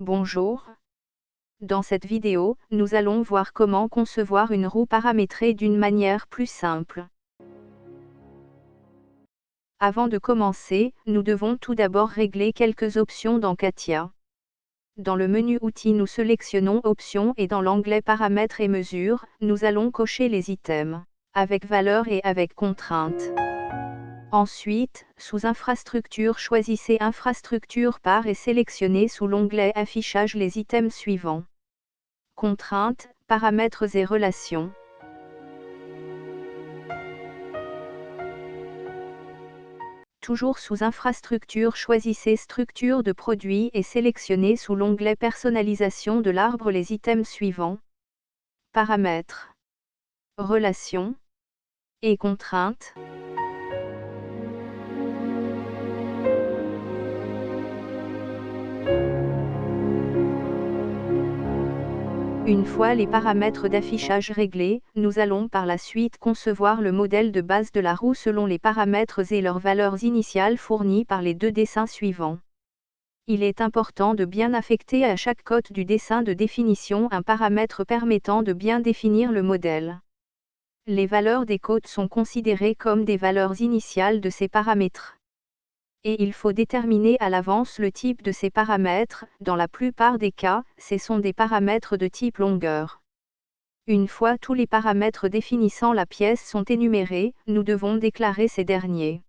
Bonjour. Dans cette vidéo, nous allons voir comment concevoir une roue paramétrée d'une manière plus simple. Avant de commencer, nous devons tout d'abord régler quelques options dans CATIA. Dans le menu Outils, nous sélectionnons Options et dans l'onglet Paramètres et mesures, nous allons cocher les items, avec valeur et avec contrainte. Ensuite, sous Infrastructure, choisissez Infrastructure par et sélectionnez sous l'onglet Affichage les items suivants. Contraintes, paramètres et relations. Toujours sous Infrastructure, choisissez Structure de produit et sélectionnez sous l'onglet Personnalisation de l'arbre les items suivants. Paramètres, relations et contraintes. Une fois les paramètres d'affichage réglés, nous allons par la suite concevoir le modèle de base de la roue selon les paramètres et leurs valeurs initiales fournies par les deux dessins suivants. Il est important de bien affecter à chaque cote du dessin de définition un paramètre permettant de bien définir le modèle. Les valeurs des cotes sont considérées comme des valeurs initiales de ces paramètres. Et il faut déterminer à l'avance le type de ces paramètres. Dans la plupart des cas, ce sont des paramètres de type longueur. Une fois tous les paramètres définissant la pièce sont énumérés, nous devons déclarer ces derniers.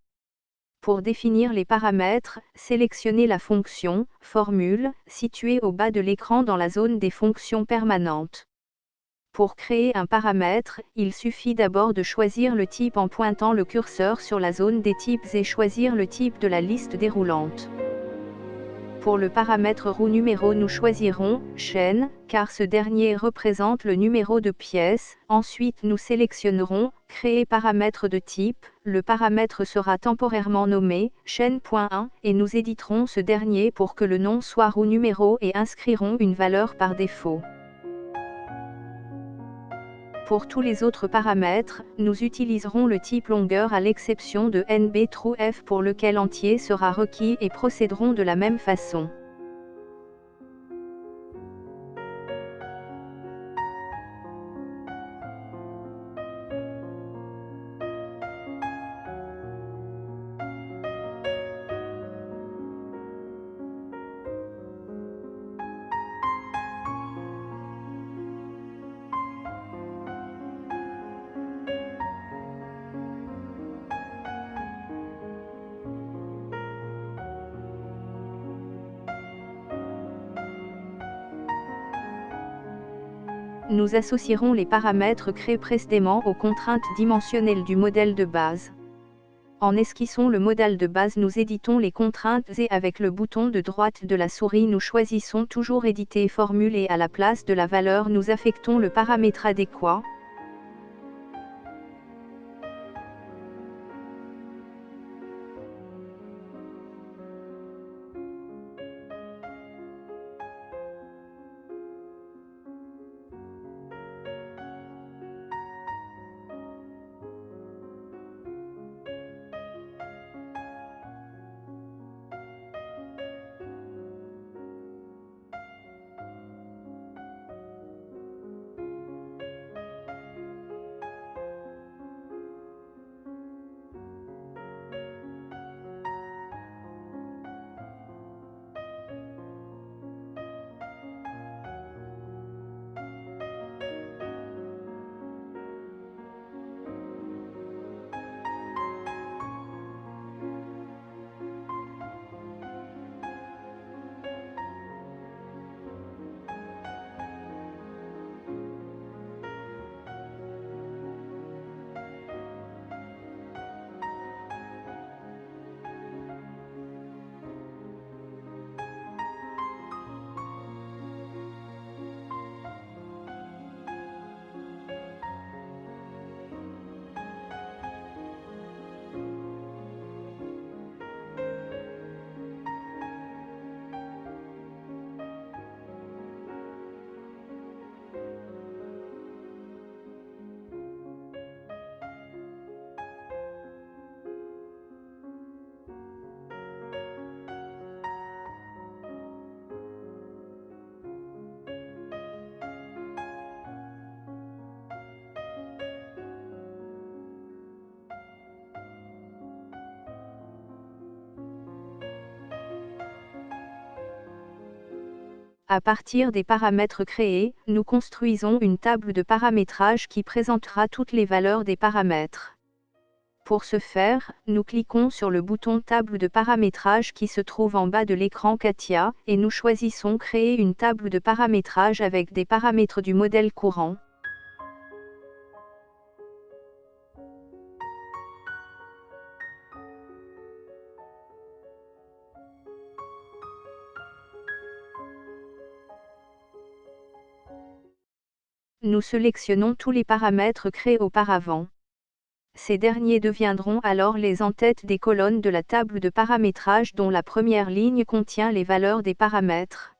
Pour définir les paramètres, sélectionnez la fonction « Formule » située au bas de l'écran dans la zone des fonctions permanentes. Pour créer un paramètre, il suffit d'abord de choisir le type en pointant le curseur sur la zone des types et choisir le type de la liste déroulante. Pour le paramètre roue numéro, nous choisirons « Chaîne » car ce dernier représente le numéro de pièce. Ensuite nous sélectionnerons « Créer paramètre de type ». Le paramètre sera temporairement nommé « Chaîne.1 » et nous éditerons ce dernier pour que le nom soit roue numéro et inscrirons une valeur par défaut. Pour tous les autres paramètres, nous utiliserons le type longueur à l'exception de NB_TRUE pour lequel entier sera requis et procéderons de la même façon. Nous associerons les paramètres créés précédemment aux contraintes dimensionnelles du modèle de base. En esquissant le modèle de base, nous éditons les contraintes et avec le bouton de droite de la souris nous choisissons toujours Éditer formule et à la place de la valeur nous affectons le paramètre adéquat. À partir des paramètres créés, nous construisons une table de paramétrage qui présentera toutes les valeurs des paramètres. Pour ce faire, nous cliquons sur le bouton Table de paramétrage qui se trouve en bas de l'écran CATIA, et nous choisissons Créer une table de paramétrage avec des paramètres du modèle courant. Nous sélectionnons tous les paramètres créés auparavant. Ces derniers deviendront alors les en-têtes des colonnes de la table de paramétrage dont la première ligne contient les valeurs des paramètres.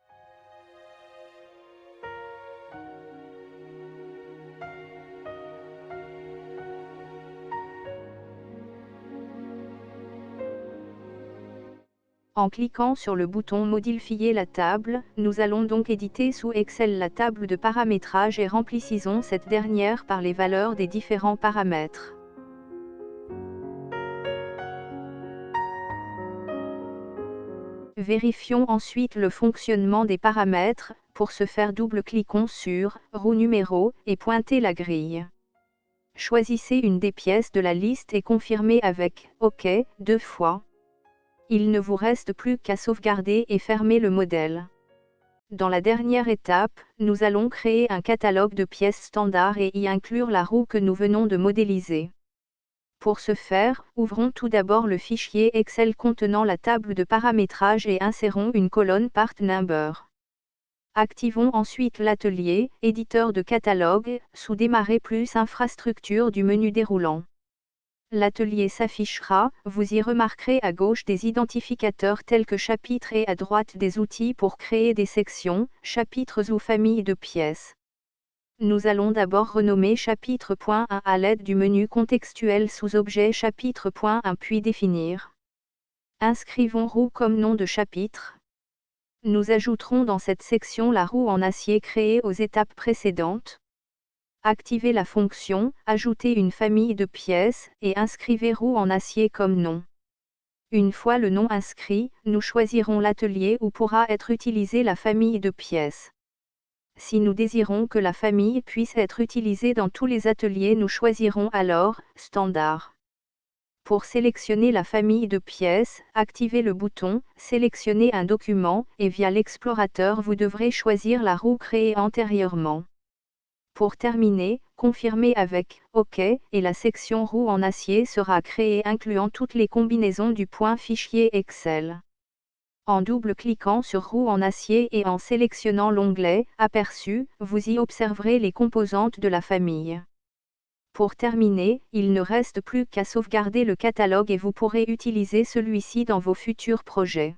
En cliquant sur le bouton Modifier la table, nous allons donc éditer sous Excel la table de paramétrage et remplissons cette dernière par les valeurs des différents paramètres. Vérifions ensuite le fonctionnement des paramètres. Pour ce faire, double-cliquons sur roue numéro et pointez la grille. Choisissez une des pièces de la liste et confirmez avec OK 2 fois. Il ne vous reste plus qu'à sauvegarder et fermer le modèle. Dans la dernière étape, nous allons créer un catalogue de pièces standard et y inclure la roue que nous venons de modéliser. Pour ce faire, ouvrons tout d'abord le fichier Excel contenant la table de paramétrage et insérons une colonne Part Number. Activons ensuite l'atelier « Éditeur de catalogue » sous Démarrer plus Infrastructure du menu déroulant. L'atelier s'affichera, vous y remarquerez à gauche des identificateurs tels que chapitres et à droite des outils pour créer des sections, chapitres ou familles de pièces. Nous allons d'abord renommer chapitre.1 à l'aide du menu contextuel sous objet chapitre.1 puis définir. Inscrivons roue comme nom de chapitre. Nous ajouterons dans cette section la roue en acier créée aux étapes précédentes. Activez la fonction « Ajouter une famille de pièces » et inscrivez roue en acier comme nom. Une fois le nom inscrit, nous choisirons l'atelier où pourra être utilisée la famille de pièces. Si nous désirons que la famille puisse être utilisée dans tous les ateliers, nous choisirons alors « Standard ». Pour sélectionner la famille de pièces, activez le bouton « Sélectionner un document » et via l'explorateur vous devrez choisir la roue créée antérieurement. Pour terminer, confirmez avec « OK » et la section roue en acier sera créée incluant toutes les combinaisons du point fichier Excel. En double-cliquant sur roue en acier et en sélectionnant l'onglet « Aperçu », vous y observerez les composantes de la famille. Pour terminer, il ne reste plus qu'à sauvegarder le catalogue et vous pourrez utiliser celui-ci dans vos futurs projets.